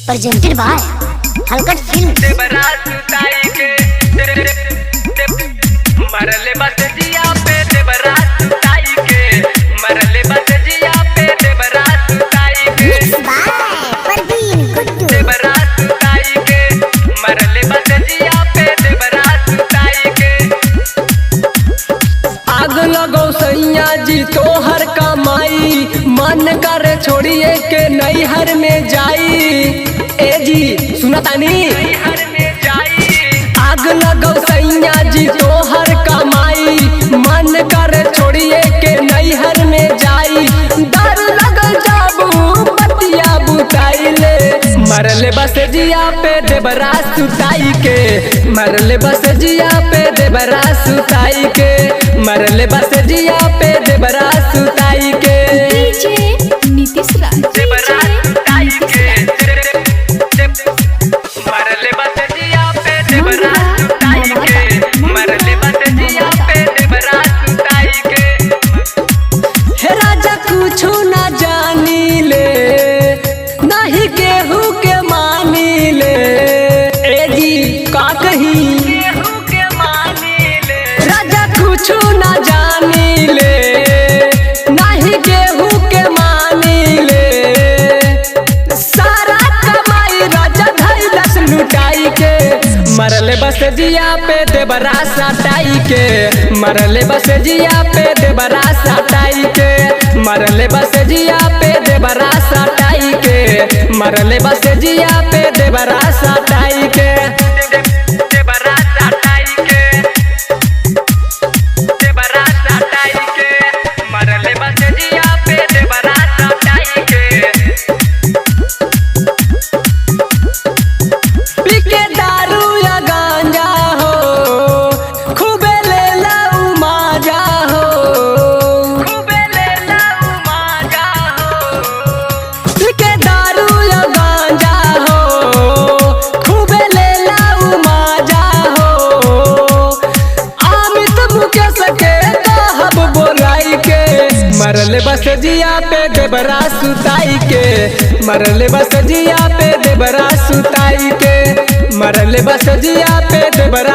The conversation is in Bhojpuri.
presented by Halkat Films. मरले बस जिया पे देवरात सुताई के मरले बस जिया पे देवरात सुताई के Mixed by Parveen Guddu. Devarat सुताई के मरले बस जिया पे देवरात सुताई के। आग लगो सैया जी तोहर कमाई मन करे छोड़िए के नैहर में जाई। ए जी सुना तानी आग लगो सैया जी तोहर कमाई मन कर छोड़िए के नैहर में जाई। डर लगल जाबू बतिया बुताइले मरले बस जिया पे देवरा सुताई के मरले बस जिया पे देवरा सुताई के मरले बस जिया पे देवरा सुताई के। डीजे नीतीश राज देवरा सुताई के मरले बस जिया पे देवरा सुताई के मरले बस जिया पे देवरा सुताई के। हे राजा कुछ ना जानी ले नहीं केहू के मानी ले। ए जी का कही केहू के मानी ले राजा कुछ ना जानी ले नहीं केहू के मानी ले। सारा कमाई राजा धैलस लुटाई के मरले बस जिया पे देवरा सटाई के मरले बस जिया पे देवरा सटाई के मरले बस जिया पे देवरा सटाई के मरले बस जिया पे देवरा सटाई के देवरा सटाई के देवरा सटाई के मरले बस जिया पे देवरा सटाई के। पीके दारू या गांजा हो खूबे ले लाऊ माजा हो खूबे ले लाऊ माजा हो। पीके दारू या गांजा हो खूबे ले लाऊ माजा हो। आमित मुकेश के कहब बोलाई के मरले बस जिया पे देवरा सुताई के मरले बस जिया पे देवरा सुताई के मरले बस जिया पे देवरा